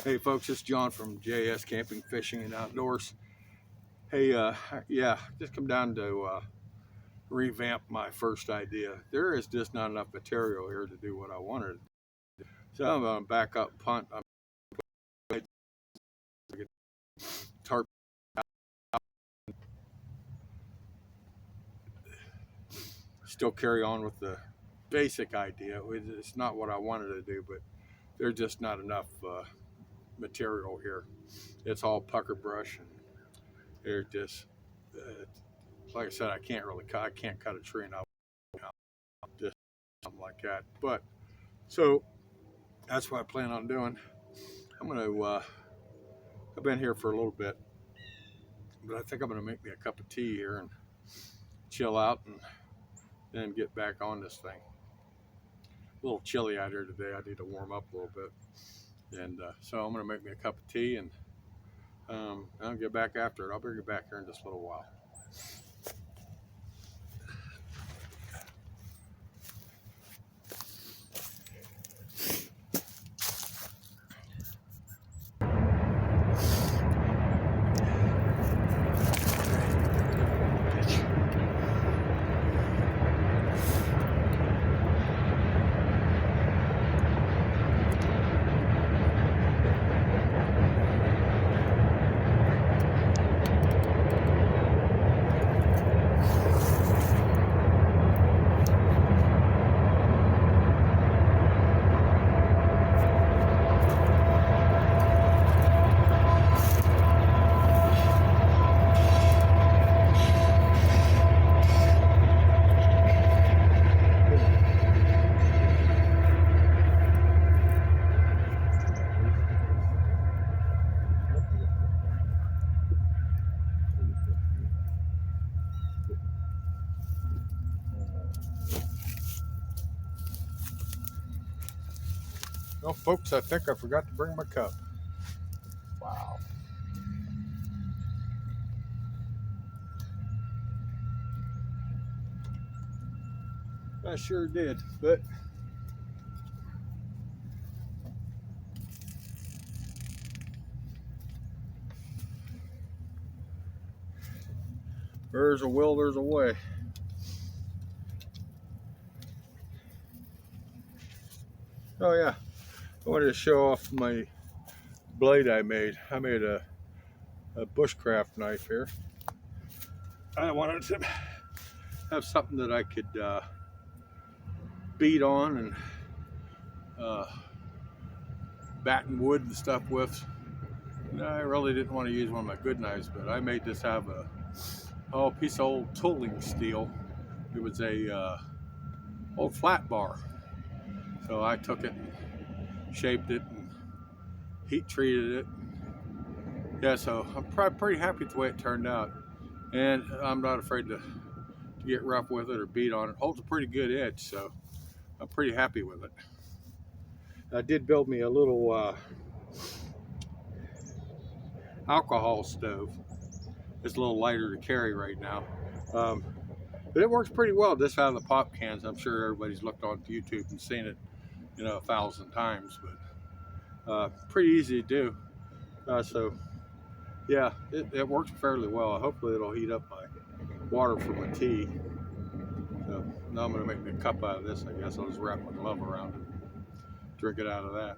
Hey folks, it's John from JS Camping, Fishing, and Outdoors. Hey, yeah, just come down to revamp my first idea. There is just not enough material here to do what I wanted. So I'm going to back up, punt. I'm going to tarp. Still carry on with the basic idea. It's not what I wanted to do, but there's just not enough material here. It's all pucker brush, and there's just, like I said, I can't cut a tree, and just something like that. But so that's what I plan on doing. I'm gonna. I've been here for a little bit, but I think I'm gonna make me a cup of tea here and chill out, and then get back on this thing. A little chilly out here today. I need to warm up a little bit, and so I'm gonna make me a cup of tea, and I'll get back after it. I'll bring you back here in just a little while. Well, folks, I think I forgot to bring my cup. Wow. I sure did, but there's a will, there's a way. Oh yeah, I wanted to show off my blade I made. I made a bushcraft knife here. I wanted to have something that I could beat on and batten wood and stuff with. I really didn't want to use one of my good knives, but I made this have a piece of old tooling steel. It was a old flat bar. So I took it and shaped it and heat treated it. Yeah, so I'm pretty happy with the way it turned out. And I'm not afraid to get rough with it or beat on it. Holds a pretty good edge, so I'm pretty happy with it. I did build me a little alcohol stove. It's a little lighter to carry right now. But it works pretty well just out of the pop cans. I'm sure everybody's looked on YouTube and seen it, 1,000 times, but pretty easy to do. So yeah, it works fairly well. Hopefully it'll heat up my water for my tea. So now I'm gonna make me a cup out of this. I guess I'll just wrap my glove around it, drink it out of that.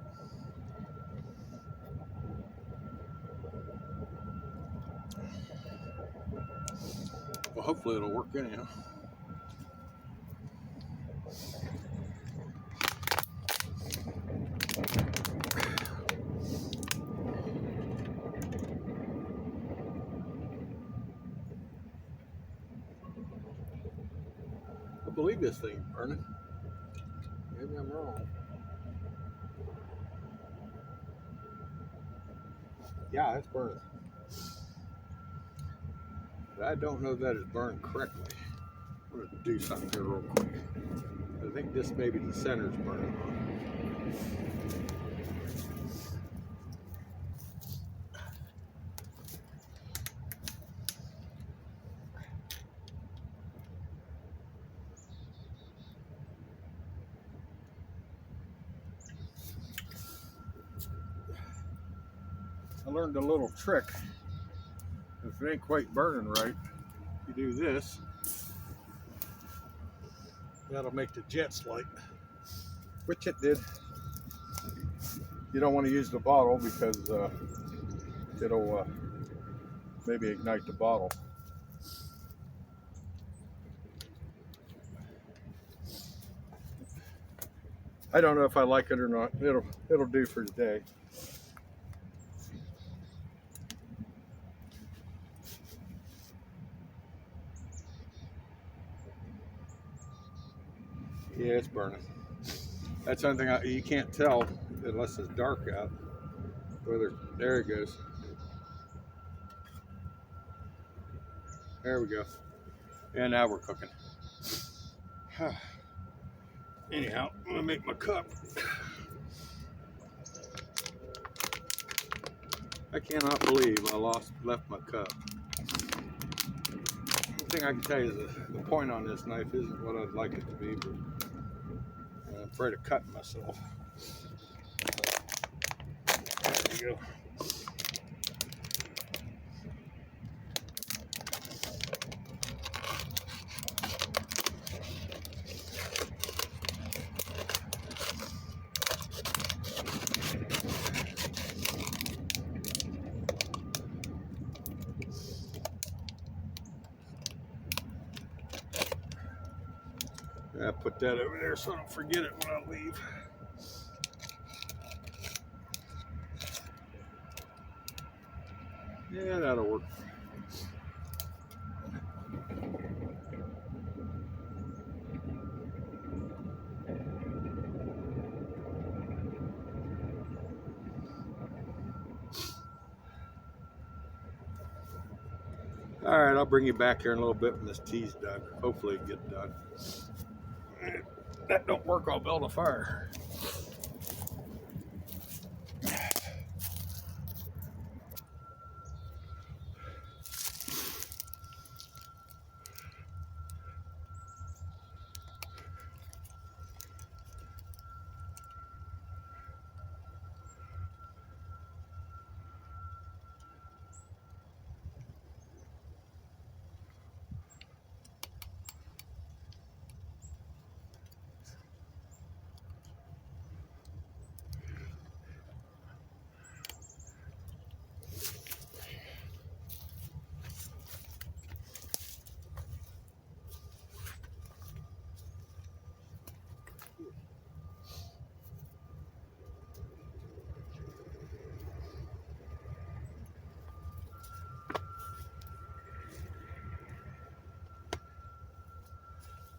Well, hopefully it'll work anyhow. I believe this thing's burning. Maybe I'm wrong. Yeah, it's burning. But I don't know that it's burned correctly. I'm going to do something here real quick. I think this maybe the center's burning on. I learned a little trick. If it ain't quite burning right, you do this. That'll make the jets light, which it did. You don't want to use the bottle because it'll maybe ignite the bottle. I don't know if I like it or not. It'll do for today. Yeah, it's burning. That's something you can't tell unless it's dark out. Whether there it goes. There we go. And now we're cooking. Anyhow, I'm gonna make my cup. I cannot believe I left my cup. The thing I can tell you is the point on this knife isn't what I'd like it to be, but I'm afraid of cutting myself. There we go. I put that over there so I don't forget it when I leave. Yeah, that'll work. All right, I'll bring you back here in a little bit when this tea's done. Hopefully it gets done. If that don't work, I'll build a fire.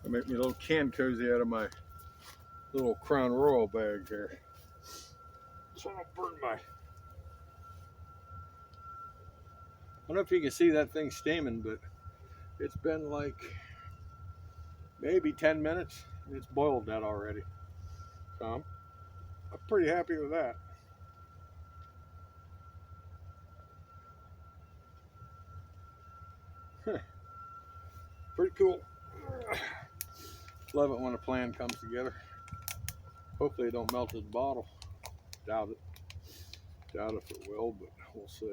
I make me a little can cozy out of my little Crown Royal bag here. So I don't burn my... I don't know if you can see that thing steaming, but it's been like maybe 10 minutes and it's boiled that already. So I'm pretty happy with that. Pretty cool. Love it when a plan comes together. Hopefully it don't melt his bottle. Doubt it. Doubt if it will, but we'll see.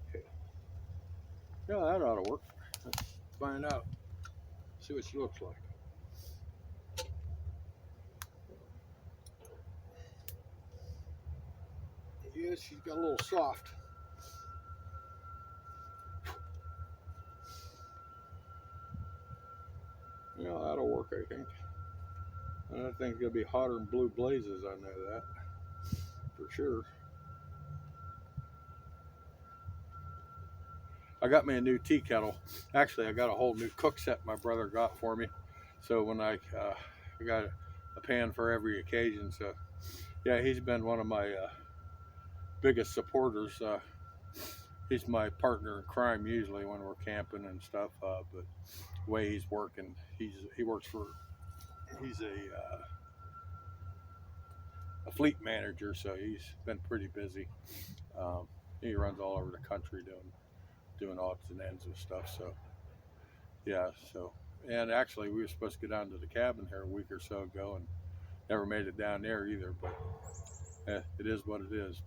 Okay. Yeah, that ought to work. Let's find out. See what she looks like. Yeah, she's got a little soft. Yeah, that'll work, I think. And that thing's gonna be hotter than blue blazes, I know that. For sure. I got me a new tea kettle. Actually, I got a whole new cook set my brother got for me. So when I got a pan for every occasion. So yeah, he's been one of my biggest supporters. He's my partner in crime usually when we're camping and stuff. But the way he's working, he's a fleet manager, so he's been pretty busy. He runs all over the country doing doing odds and ends with stuff. So yeah, so and actually we were supposed to go down to the cabin here a week or so ago and never made it down there either. But it is what it is.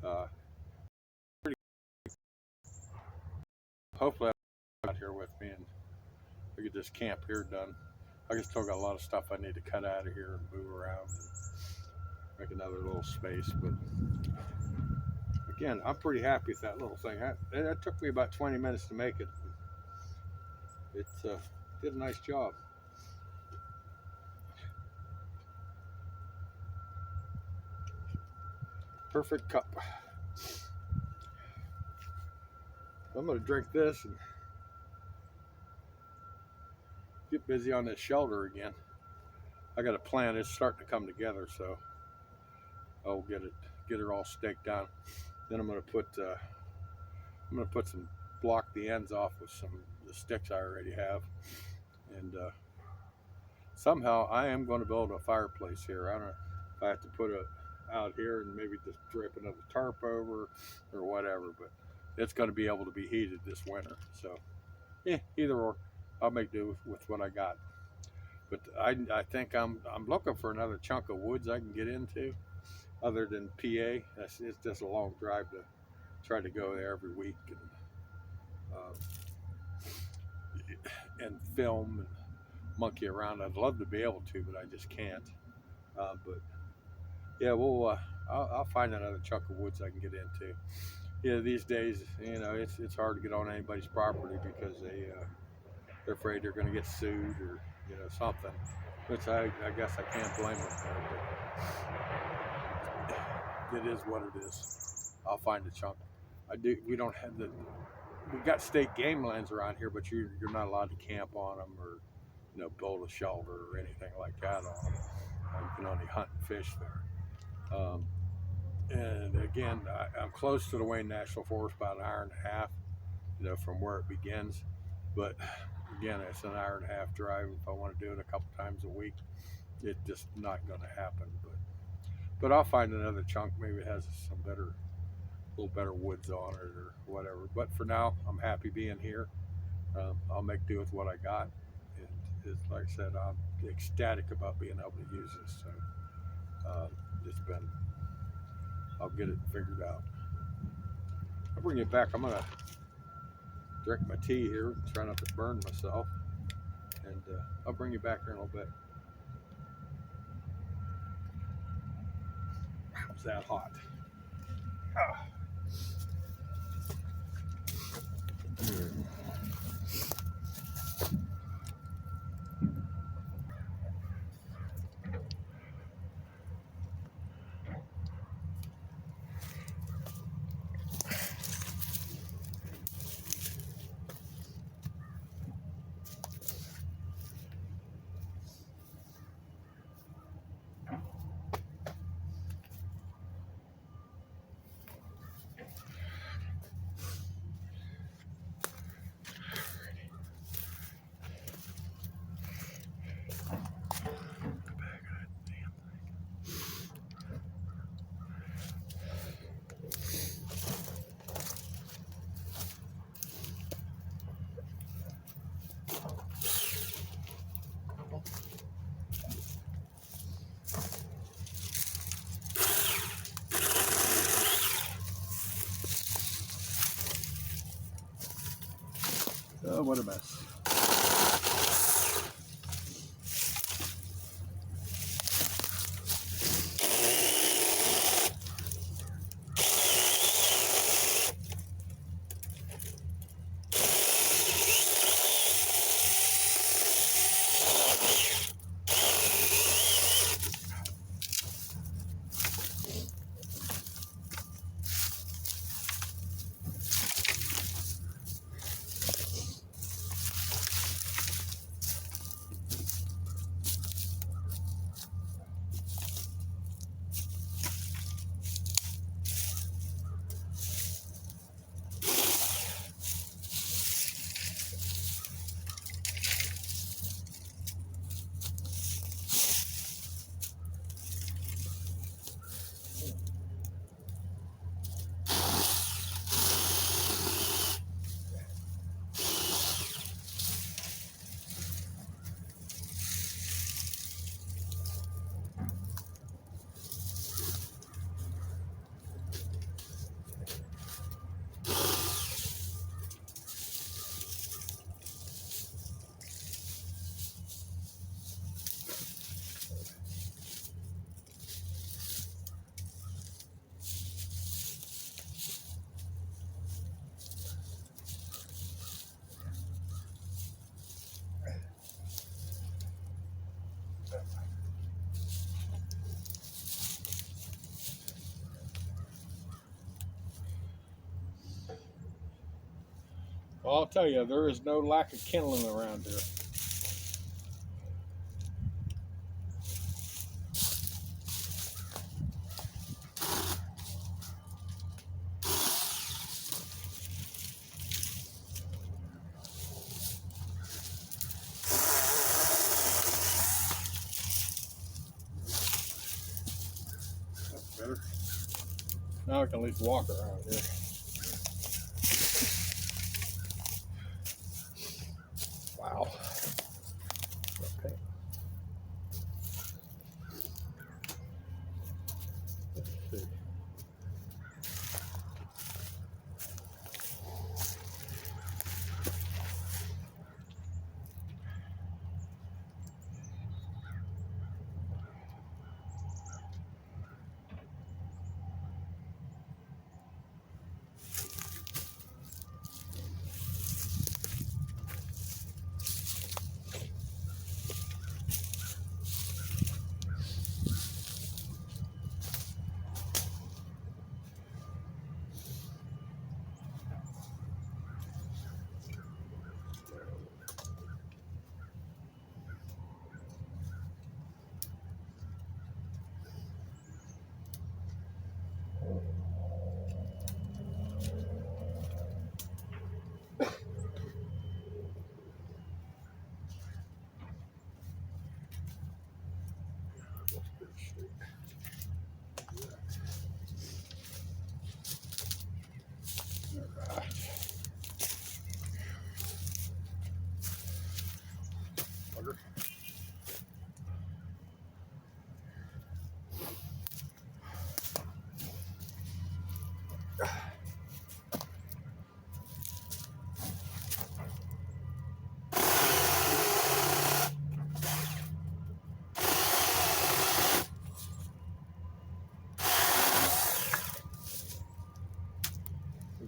But hopefully I'll out here with me and we get this camp here done. I just still got a lot of stuff I need to cut out of here and move around and make another little space. But again, I'm pretty happy with that little thing. It took me about 20 minutes to make it. It did a nice job. Perfect cup. I'm gonna drink this and get busy on this shelter again. I got a plan. It's starting to come together, so I'll get it all staked down. Then I'm gonna put some, block the ends off with some of the sticks I already have, and somehow I am going to build a fireplace here. I don't know if I have to put it out here and maybe just drape another tarp over or whatever, but it's going to be able to be heated this winter. So yeah, either or, I'll make do with what I got. But I think I'm looking for another chunk of woods I can get into, other than PA. It's just a long drive to try to go there every week and film and monkey around. I'd love to be able to, but I just can't. But yeah, I'll find another chunk of woods I can get into. Yeah, these days, it's hard to get on anybody's property because they're afraid they're going to get sued or something. Which I guess I can't blame them for, but it is what it is. I'll find a chunk. We don't have we got state game lands around here, but you're not allowed to camp on them or build a shelter or anything like that on them. You can only hunt and fish there. And again, I'm close to the Wayne National Forest, about an hour and a half, from where it begins. But again, it's an hour and a half drive. If I want to do it a couple times a week, it's just not going to happen. But I'll find another chunk. Maybe it has a little better woods on it or whatever. But for now, I'm happy being here. I'll make do with what I got. And it's like I said, I'm ecstatic about being able to use this. So I'll get it figured out. I'll bring it back. I'm gonna drink my tea here, try not to burn myself, and I'll bring you back here in a little bit. It's that hot. Ah. Oh, what a mess. I'll tell you, there is no lack of kindling around here. That's better. Now I can at least walk around here. Wow. Okay. Let's see.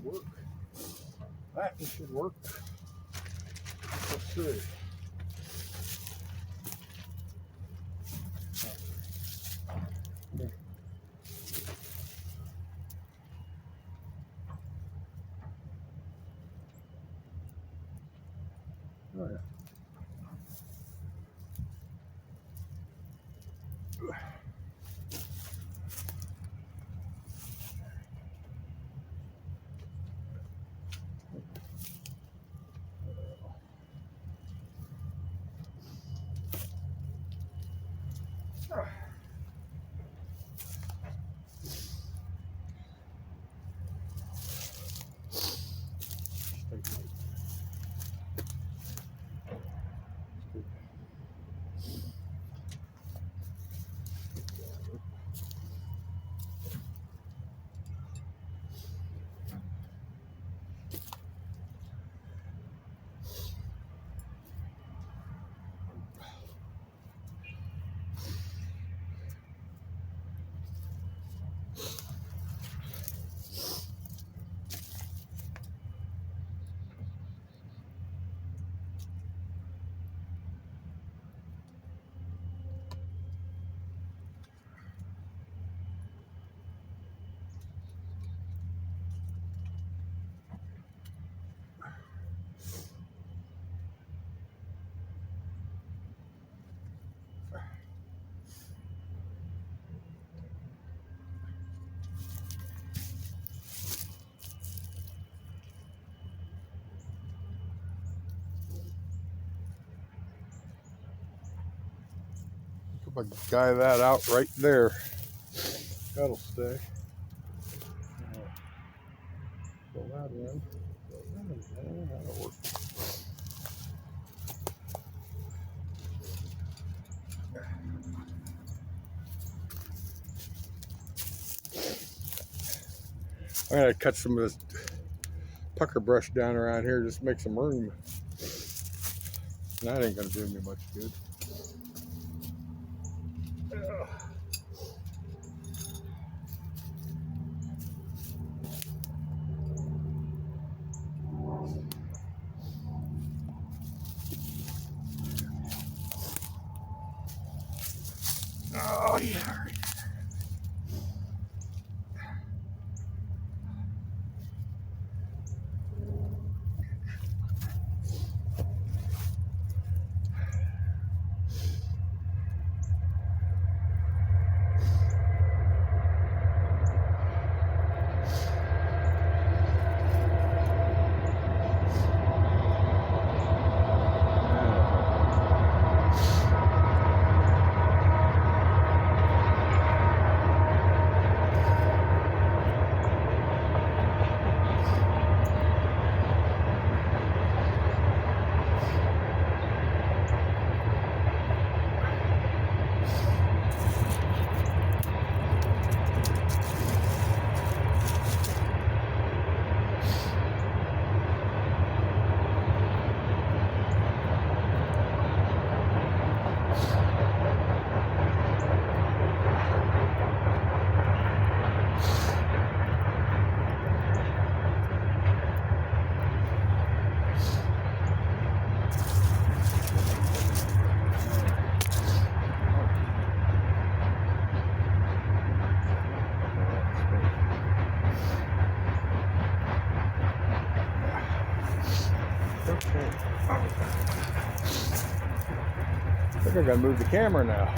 Work. That should work. Let's see. Oh yeah. If I guy that out right there, that'll stay. Pull that in. That'll work. I'm gonna cut some of this pucker brush down around here, just make some room. That ain't gonna do me much good. Oh yeah. Okay. I think I gotta move the camera now.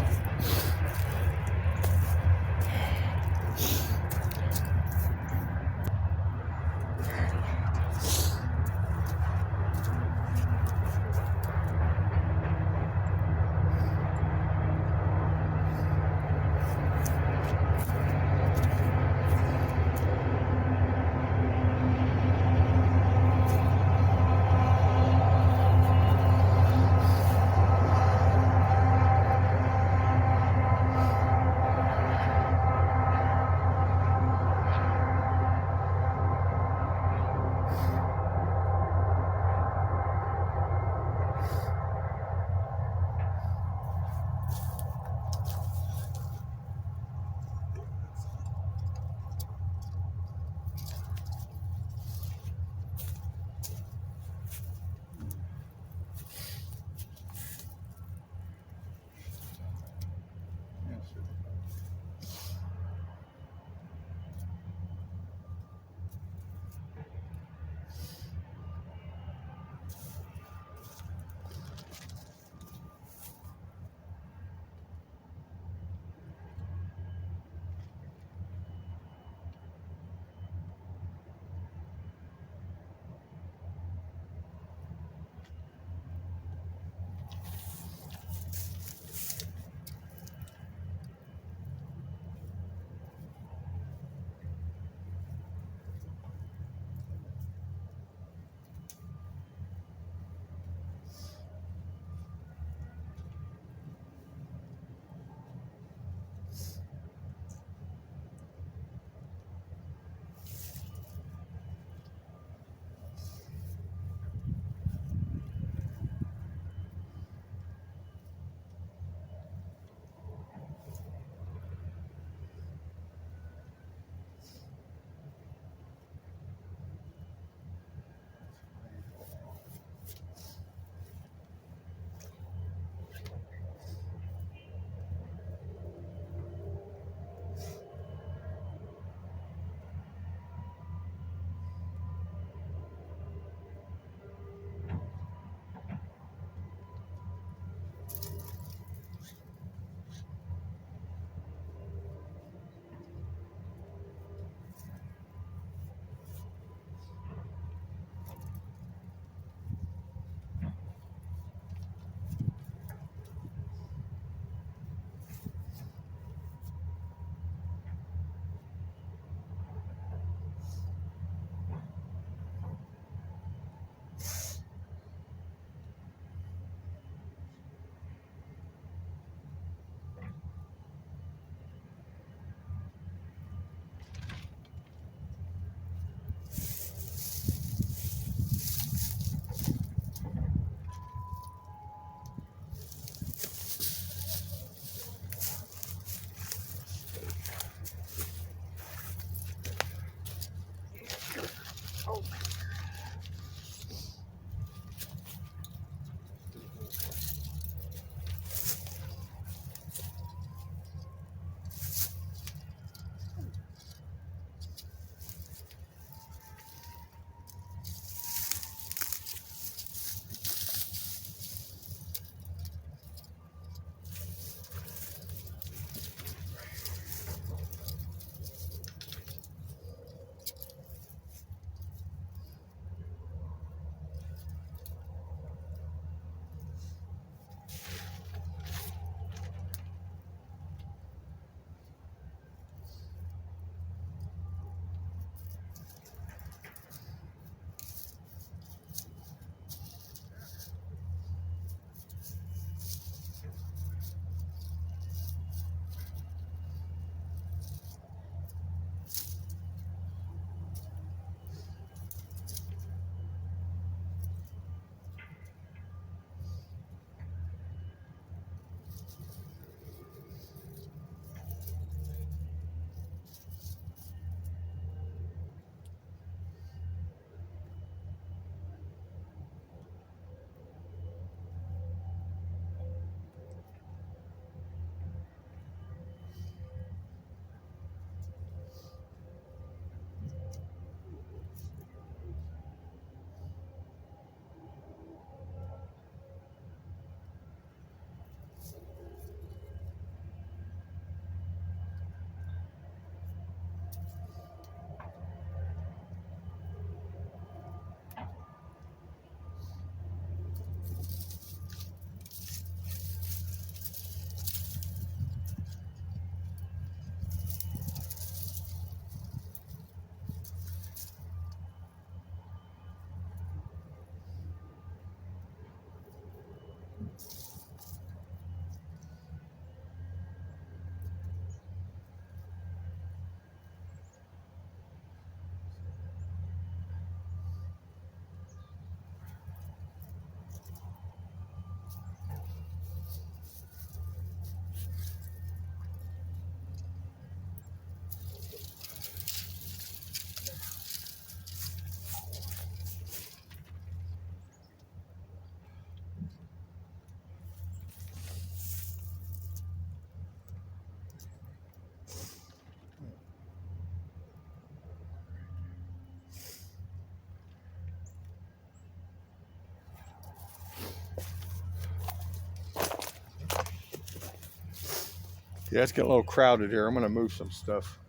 Yeah, it's getting a little crowded here. I'm gonna move some stuff.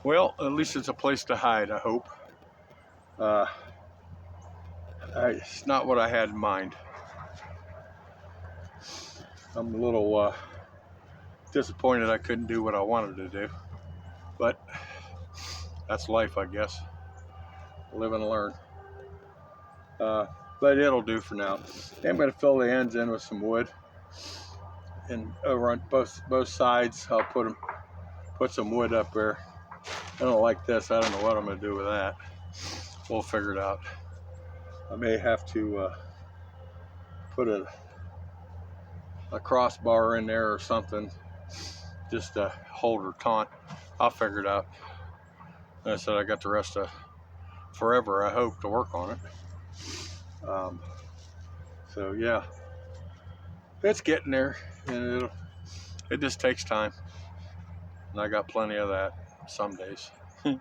Well, at least it's a place to hide, I hope. Uh, it's not what I had in mind. I'm a little disappointed I couldn't do what I wanted to do, but that's life, I guess. Live and learn. But it'll do for now. I'm going to fill the ends in with some wood, and over on both sides, I'll put some wood up there. I don't like this. I don't know what I'm going to do with that. We'll figure it out. I may have to put a crossbar in there or something, just to hold or taunt. I'll figure it out. Like I said, I got the rest of forever, I hope, to work on it. So yeah, it's getting there, and it just takes time, and I got plenty of that some days. But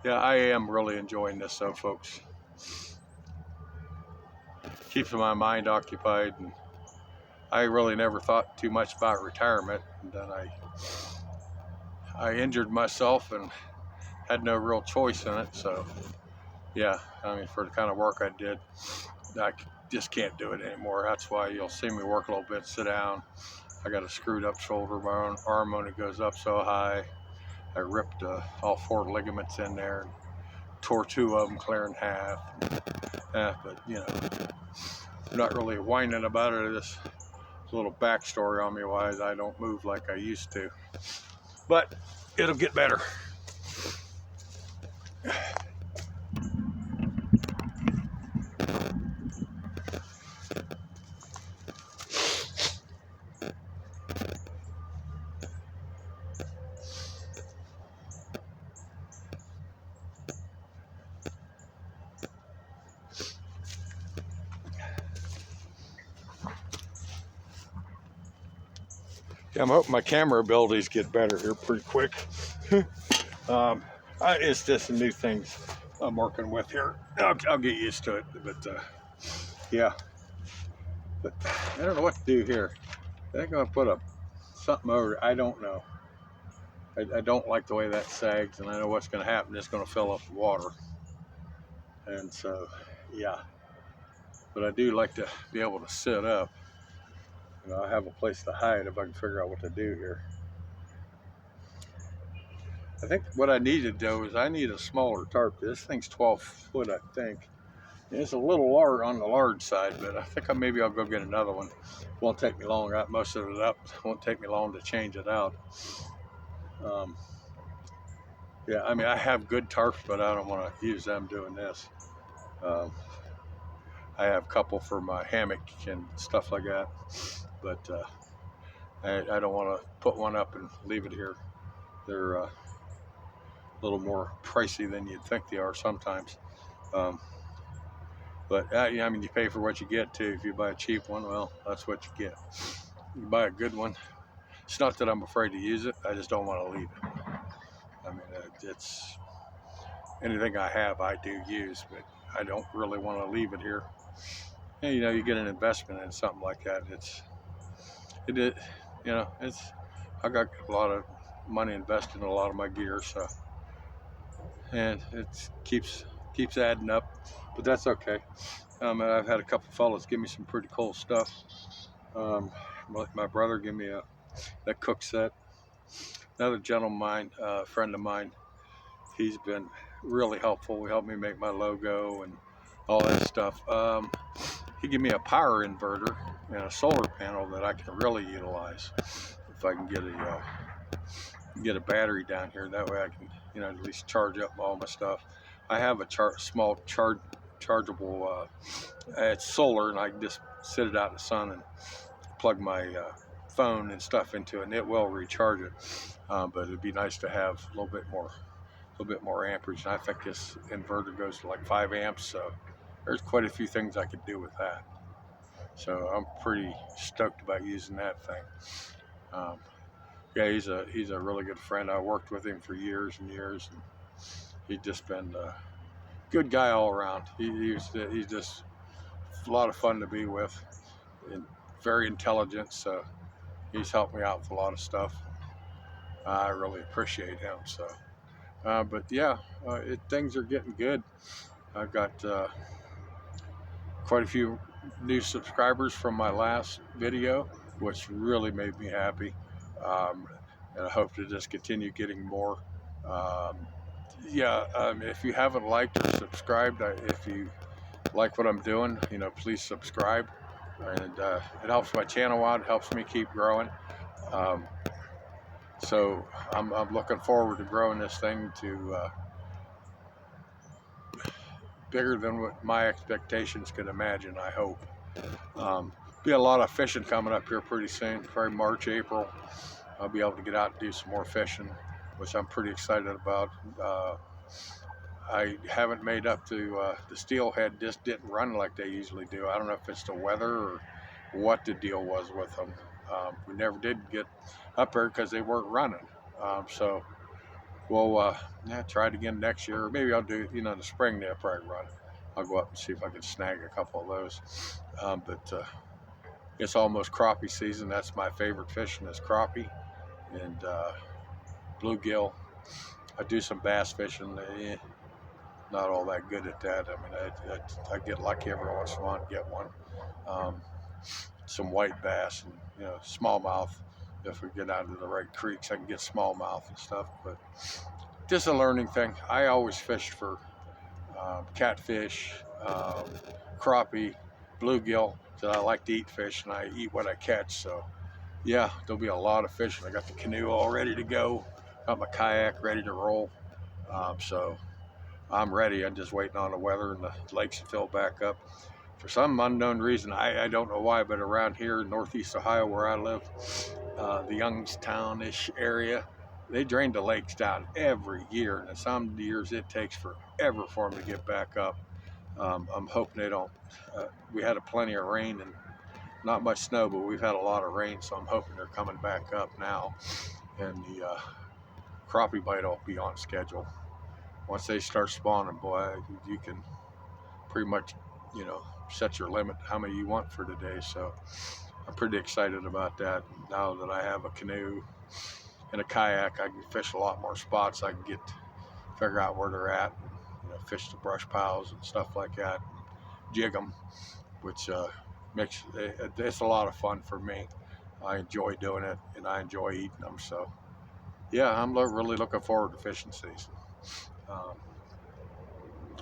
yeah, I am really enjoying this, though, folks. Keeps my mind occupied, and I really never thought too much about retirement. And then I injured myself and had no real choice in it. So yeah, I mean, for the kind of work I did, I just can't do it anymore. That's why you'll see me work a little bit, sit down. I got a screwed up shoulder. My own arm only goes up so high. I ripped all 4 ligaments in there and tore 2 of them clear in half. But you know, I'm not really whining about it. This a little backstory on me why I don't move like I used to. But it'll get better. Yeah, I'm hoping my camera abilities get better here pretty quick. It's just some new things I'm working with here. I'll get used to it, but yeah. But I don't know what to do here. I think I'm gonna put something over it. I don't know. I don't like the way that sags, and I know what's gonna happen. It's gonna fill up with water, and so yeah. But I do like to be able to sit up. You know, I have a place to hide if I can figure out what to do here. I think what I need to do is I need a smaller tarp. This thing's 12 foot, I think. It's a little large on the large side, but I think maybe I'll go get another one. Won't take me long. I got most of it up. Won't take me long to change it out. Yeah, I mean, I have good tarps, but I don't want to use them doing this. I have a couple for my hammock and stuff like that, but I don't want to put one up and leave it here. They're a little more pricey than you'd think they are sometimes. Um, but yeah, I mean, you pay for what you get too. If you buy a cheap one, well, that's what you get. You buy a good one. It's not that I'm afraid to use it. I just don't want to leave it. I mean, it's anything I have, I do use, but I don't really want to leave it here. And, you know, you get an investment in something like that. It is, you know, I got a lot of money invested in a lot of my gear, so, and it keeps adding up, but that's okay. And I've had a couple fellas give me some pretty cool stuff. My brother gave me that cook set. Another gentleman, friend of mine, he's been really helpful. He helped me make my logo and all that stuff. He gave me a power inverter and a solar panel that I can really utilize if I can get a battery down here. That way I can, you know, at least charge up all my stuff. I have a small chargeable. It's solar, and I can just sit it out in the sun and plug my phone and stuff into it, and it will recharge it. But it'd be nice to have a little bit more amperage. And I think this inverter goes to like 5 amps, so there's quite a few things I could do with that. So I'm pretty stoked about using that thing. Yeah, he's a really good friend. I worked with him for years and years, and he's just been a good guy all around. He's just a lot of fun to be with, and very intelligent. So he's helped me out with a lot of stuff. I really appreciate him. So, but yeah, things are getting good. I've got quite a few new subscribers from my last video, which really made me happy. And I hope to just continue getting more. If you haven't liked or subscribed, if you like what I'm doing, you know, please subscribe. And it helps my channel out, it helps me keep growing. So I'm looking forward to growing this thing to bigger than what my expectations could imagine, I hope. Be a lot of fishing coming up here pretty soon, probably March, April. I'll be able to get out and do some more fishing, which I'm pretty excited about. I haven't made up to the steelhead just didn't run like they usually do. I don't know if it's the weather or what the deal was with them. We never did get up there because they weren't running. So we'll try it again next year. Or maybe I'll do, you know, in the spring they'll probably run. I'll go up and see if I can snag a couple of those. But it's almost crappie season. That's my favorite fishing is crappie and bluegill. I do some bass fishing. Not all that good at that. I mean, I get lucky every once in a while to get one. Some white bass and, you know, smallmouth. If we get out of the right creeks, I can get smallmouth and stuff. But just a learning thing. I always fished for catfish, crappie, bluegill. So I like to eat fish and I eat what I catch. So yeah, there'll be a lot of fishing. I got the canoe all ready to go. Got my kayak ready to roll. So I'm ready. I'm just waiting on the weather and the lakes to fill back up. For some unknown reason, I don't know why, but around here in Northeast Ohio where I live, the Youngstown-ish area, they drain the lakes down every year. And some years it takes forever for them to get back up. I'm hoping they don't. We had plenty of rain and not much snow, but we've had a lot of rain, so I'm hoping they're coming back up now. And the crappie bite will be on schedule. Once they start spawning, boy, you can pretty much, you know, set your limit how many you want for today. So I'm pretty excited about that. Now that I have a canoe and a kayak, I can fish a lot more spots. I can figure out where they're at, and, you know, fish the brush piles and stuff like that, jig them, which it's a lot of fun for me. I enjoy doing it and I enjoy eating them. So yeah, I'm really looking forward to fishing season.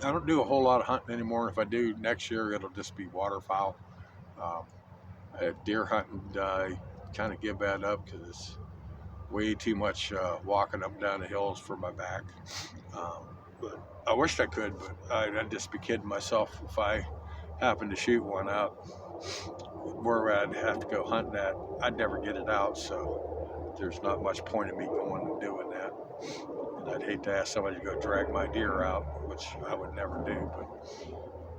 I don't do a whole lot of hunting anymore. If I do next year, it'll just be waterfowl. Deer hunting, I kind of give that up because it's way too much walking up and down the hills for my back. But I wished I could, but I'd just be kidding myself if I happened to shoot one out where I'd have to go hunting at, I'd never get it out. So there's not much point in me going and doing that. And I'd hate to ask somebody to go drag my deer out, which I would never do.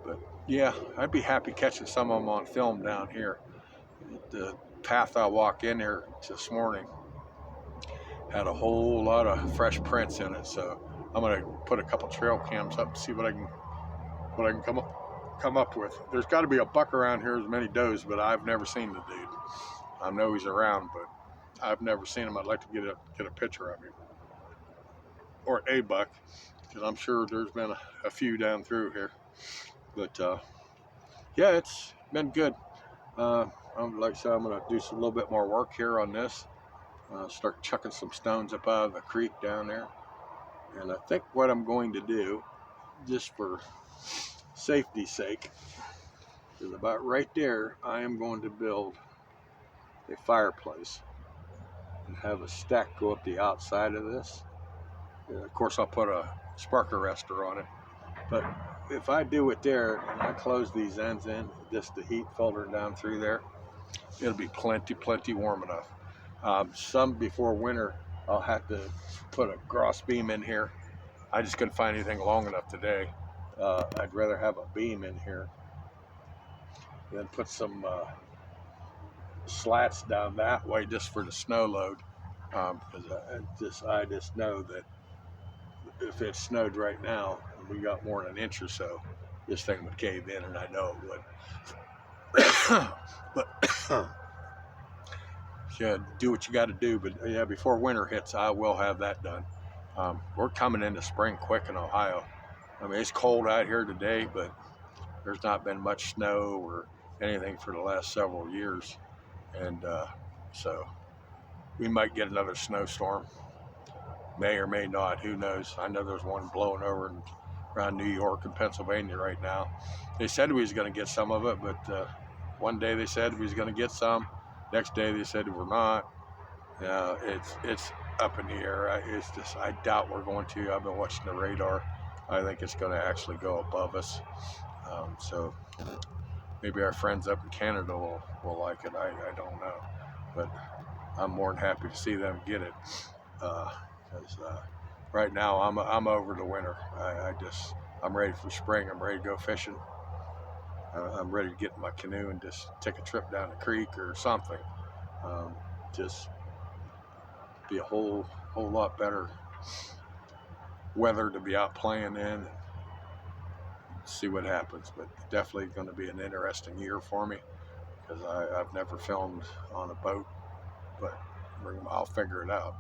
But yeah, I'd be happy catching some of them on film down here. The path I walked in here this morning had a whole lot of fresh prints in it, so I'm gonna put a couple trail cams up and see what I can come up with. There's got to be a buck around here, as many does, but I've never seen the dude. I know he's around, but I've never seen him. I'd like to get a picture of him, or a buck, because I'm sure there's been a few down through here. But yeah, it's been good. Like I said, I'm gonna do a little bit more work here on this. Start chucking some stones up out of the creek down there. And I think what I'm going to do, just for safety's sake, is about right there. I am going to build a fireplace and have a stack go up the outside of this. And of course, I'll put a spark arrestor on it. But if I do it there and I close these ends in, just the heat filtering down through there, it'll be plenty warm enough. Some before winter, I'll have to put a cross beam in here. I just couldn't find anything long enough today. I'd rather have a beam in here than put some slats down that way just for the snow load. Because I just know that if it snowed right now and we got more than an inch or so, this thing would cave in, and I know it would. But yeah, do what you got to do. But yeah, before winter hits, I will have that done. We're coming into spring quick in Ohio. I mean, it's cold out here today, but there's not been much snow or anything for the last several years. And so we might get another snowstorm. May or may not, who knows. I know there's one blowing over around New York and Pennsylvania right now. They said we was going to get some of it, but one day they said we was going to get some. Next day they said we're not. It's up in the air. I doubt we're going to. I've been watching the radar. I think it's going to actually go above us. So maybe our friends up in Canada will like it. I don't know, but I'm more than happy to see them get it. Because right now I'm over the winter. I'm ready for spring. I'm ready to go fishing. I'm ready to get in my canoe and just take a trip down the creek or something. Just be a whole lot better weather to be out playing in. See what happens, but definitely going to be an interesting year for me because I've never filmed on a boat, but I'll figure it out.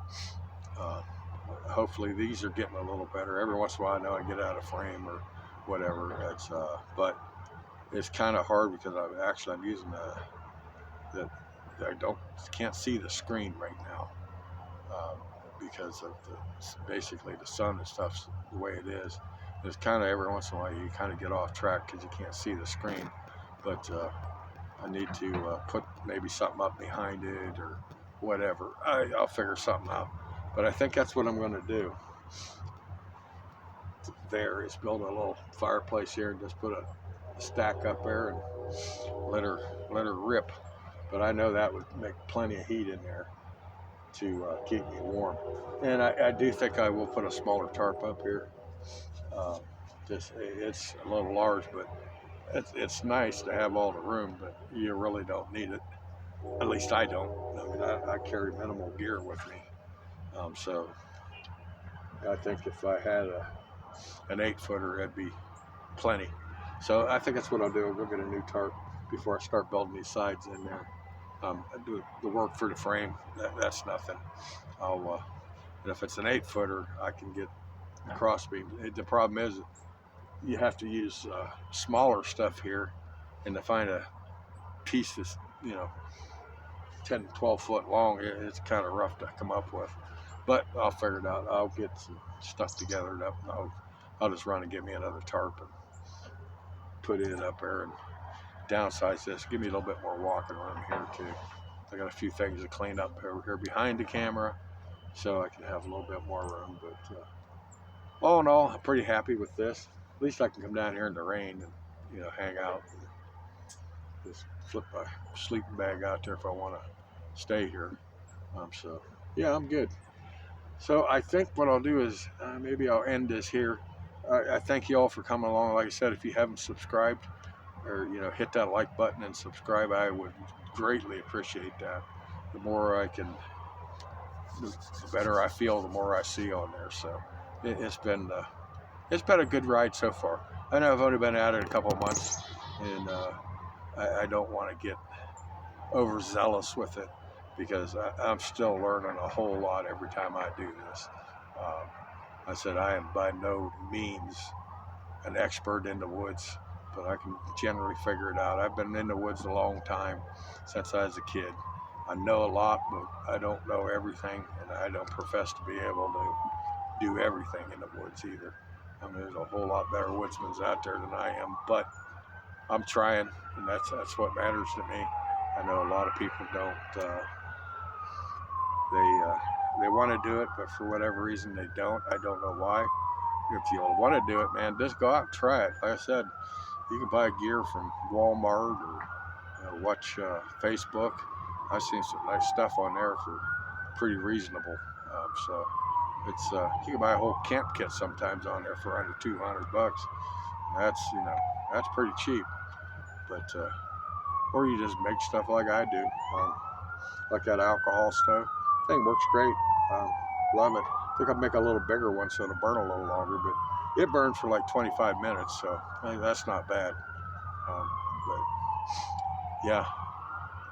Hopefully these are getting a little better. Every once in a while I know I get out of frame or whatever. But it's kind of hard because I'm using that I can't see the screen right now because of basically the sun and stuff's the way it is. It's kind of every once in a while you kind of get off track because you can't see the screen. But I need to put maybe something up behind it or whatever. I'll figure something out. But I think that's what I'm going to do. There is build a little fireplace here and just put a stack up there and let her rip. But I know that would make plenty of heat in there to keep me warm. And I do think I will put a smaller tarp up here. It's a little large, but it's nice to have all the room, but you really don't need it. At least I don't. I mean, I carry minimal gear with me. So I think if I had an 8-footer, it'd be plenty. So I think that's what I'll do. I'll go get a new tarp before I start building these sides in there. I do the work for the frame. That's nothing. And if it's an 8-footer, I can get crossbeam. The problem is you have to use smaller stuff here, and to find a piece that's 10 to 12 foot long, it's kind of rough to come up with. But I'll figure it out. I'll get some stuff together. I'll just run and get me another tarp and put it up there and downsize this. Give me a little bit more walking room here too. I got a few things to clean up over here behind the camera, so I can have a little bit more room. But all in all, I'm pretty happy with this. At least I can come down here in the rain and hang out. Just flip my sleeping bag out there if I want to stay here. So yeah, I'm good. So I think what I'll do is maybe I'll end this here. I thank you all for coming along. Like I said, if you haven't subscribed or hit that like button and subscribe, I would greatly appreciate that. The more I can, the better I feel. The more I see on there. So it's been a good ride so far. I know I've only been at it a couple of months, and I don't want to get overzealous with it because I'm still learning a whole lot every time I do this. Um, I said I am by no means an expert in the woods, but I can generally figure it out. I've been in the woods a long time, since I was a kid. I know a lot, but I don't know everything, and I don't profess to be able to do everything in the woods either. I mean, there's a whole lot better woodsmen out there than I am, but I'm trying, and that's what matters to me. I know a lot of people don't. They want to do it, but for whatever reason they don't. I don't know why. If you want to do it, man, just go out and try it. Like I said, you can buy gear from Walmart or watch Facebook. I've seen some nice stuff on there for pretty reasonable. So it's you can buy a whole camp kit sometimes on there for under $200. That's that's pretty cheap. But or you just make stuff like I do. Like that alcohol stove. Thing works great. Love it. I think I'll make a little bigger one so it'll burn a little longer, but it burns for like 25 minutes, so I think that's not bad. But yeah,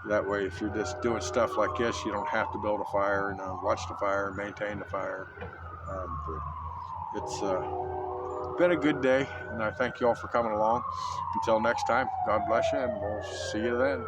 that way if you're just doing stuff like this, you don't have to build a fire and watch the fire and maintain the fire. But it's been a good day, and I thank you all for coming along. Until next time, God bless you, and we'll see you then.